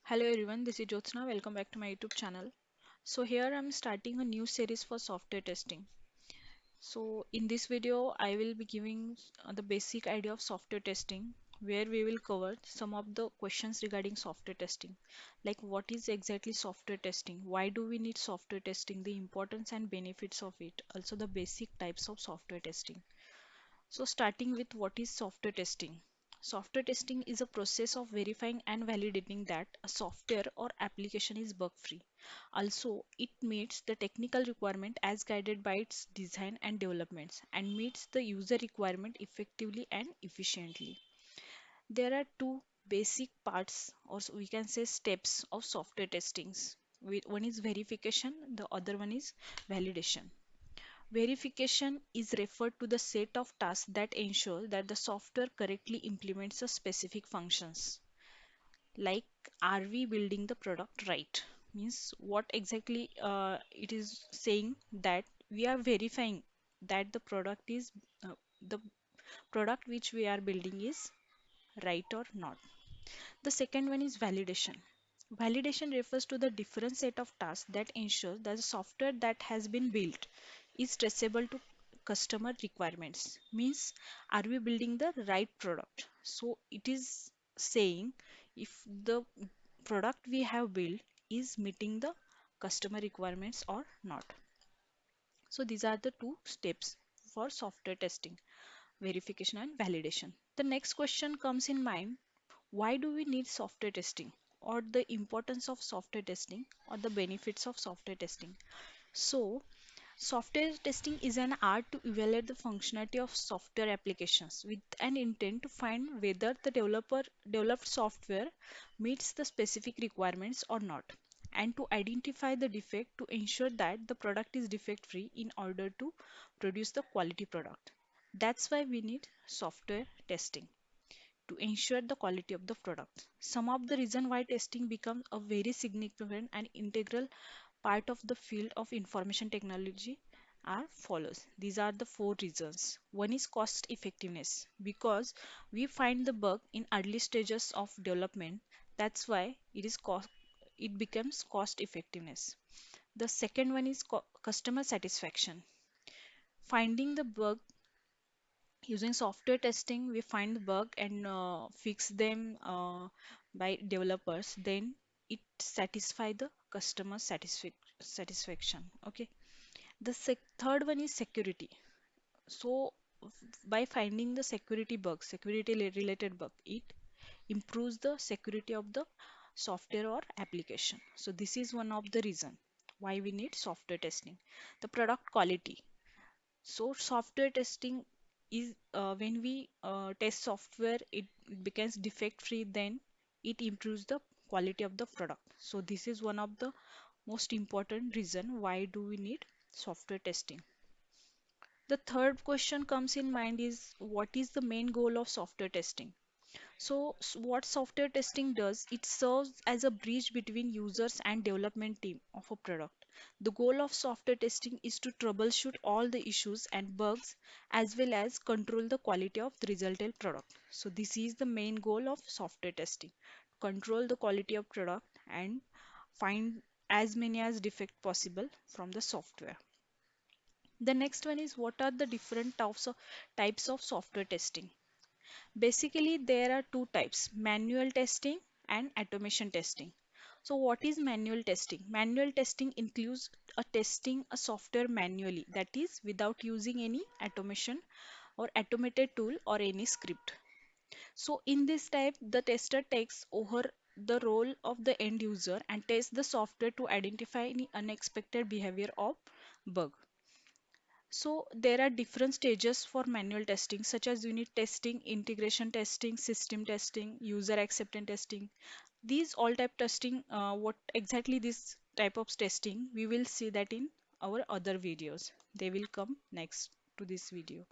Hello everyone, this is Jyotsna. Welcome back to my YouTube channel. So here I'm starting a new series for software testing. So in this video, I will be giving the basic idea of software testing, where we will cover some of the questions regarding software testing, like what is exactly software testing, why do we need software testing, the importance and benefits of it, also the basic types of software testing. So starting with what is software testing. Software testing is a process of verifying and validating that a software or application is bug-free. Also, it meets the technical requirement as guided by its design and developments and meets the user requirement effectively and efficiently. There are two basic parts, or we can say steps of software testings. One is verification, the other one is validation. Verification is referred to the set of tasks that ensure that the software correctly implements the specific functions. Like, are we building the product right? Means what exactly it is saying that we are verifying that the product which we are building is right or not. The second one is validation. Validation refers to the different set of tasks that ensure that the software that has been built is traceable to customer requirements. Means, are we building the right product? So it is saying if the product we have built is meeting the customer requirements or not. So these are the two steps for software testing: verification and validation. The next question comes in mind: why do we need software testing, or the importance of software testing, or the benefits of software testing? So, software testing is an art to evaluate the functionality of software applications with an intent to find whether the developer developed software meets the specific requirements or not, and to identify the defect to ensure that the product is defect free in order to produce the quality product. That's why we need software testing, to ensure the quality of the product. Some of the reason why testing becomes a very significant and integral part of the field of information technology are follows. These are the four reasons. One is cost effectiveness, because we find the bug in early stages of development. That's why it becomes cost effectiveness. The second one is customer satisfaction. Finding the bug using software testing, we find the bug and fix them by developers. Then it satisfy the customer satisfaction. Okay. The third one is security. So by finding the security related bug, it improves the security of the software or application. So this is one of the reason why we need software testing. The product quality. So software testing is when we test software, it becomes defect free, then it improves the quality of the product. So this is one of the most important reason why do we need software testing. The third question comes in mind is, what is the main goal of software testing? So, what software testing does, it serves as a bridge between users and development team of a product. The goal of software testing is to troubleshoot all the issues and bugs, as well as control the quality of the resultant product. So this is the main goal of software testing: control the quality of product and find as many as defect possible from the software. The next one is, what are the different types of software testing? Basically, there are two types: manual testing and automation testing. So, what is manual testing? Manual testing includes a testing a software manually, that is, without using any automation or automated tool or any script. So, in this type, the tester takes over the role of the end user and tests the software to identify any unexpected behavior or bug. So there are different stages for manual testing, such as unit testing, integration testing, system testing, user acceptance testing. These all type testing, what exactly this type of testing, we will see that in our other videos. They will come next to this video.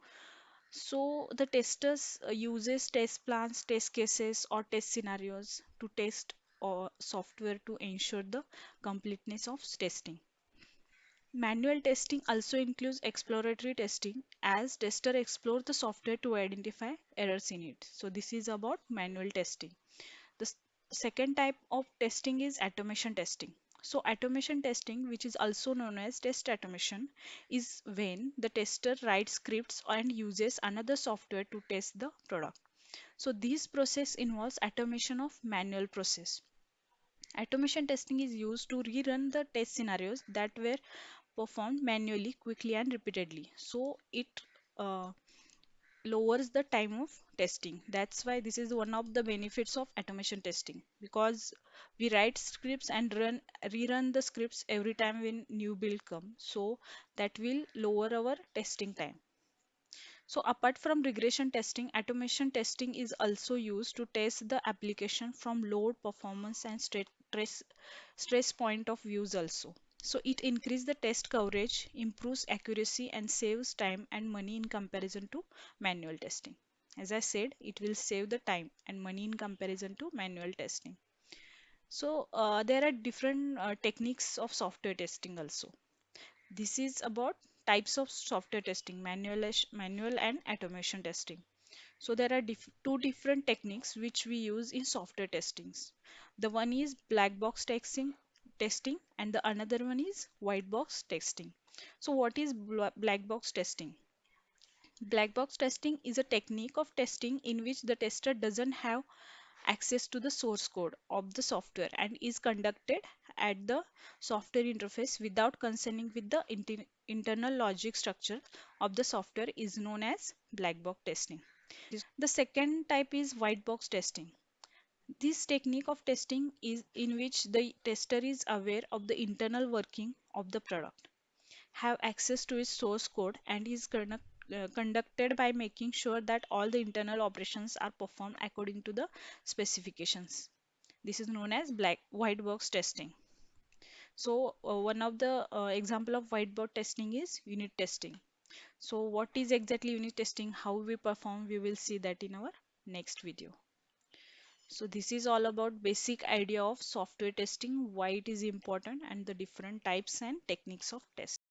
So the testers uses test plans, test cases, or test scenarios to test or software to ensure the completeness of testing. Manual testing also includes exploratory testing, as tester explore the software to identify errors in it. So this is about manual testing. The Second type of testing is automation testing. So automation testing, which is also known as test automation, is when the tester writes scripts and uses another software to test the product. So this process involves automation of manual process. Automation testing is used to rerun the test scenarios that were performed manually quickly and repeatedly. So it uh, lowers the time of testing. That's why this is one of the benefits of automation testing, because we write scripts and rerun the scripts every time when new build come. So that will lower our testing time. So apart from regression testing, automation testing is also used to test the application from load, performance, and stress point of views also. So it increases the test coverage, improves accuracy, and saves time and money in comparison to manual testing. As I said, it will save the time and money in comparison to manual testing. So there are different techniques of software testing also. This is about types of software testing, manual and automation testing. So there are two different techniques which we use in software testings. The one is testing, and the another one is white box testing. So what is black box testing? Black box testing is a technique of testing in which the tester doesn't have access to the source code of the software and is conducted at the software interface without concerning with the internal logic structure of the software is known as black box testing. The second type is white box testing. This technique of testing is in which the tester is aware of the internal working of the product, have access to its source code, and is conducted by making sure that all the internal operations are performed according to the specifications. This is known as black white box testing. So one of the example of white box testing is unit testing. So what is exactly unit testing? How we perform? We will see that in our next video. So this is all about basic idea of software testing, why it is important, and the different types and techniques of testing.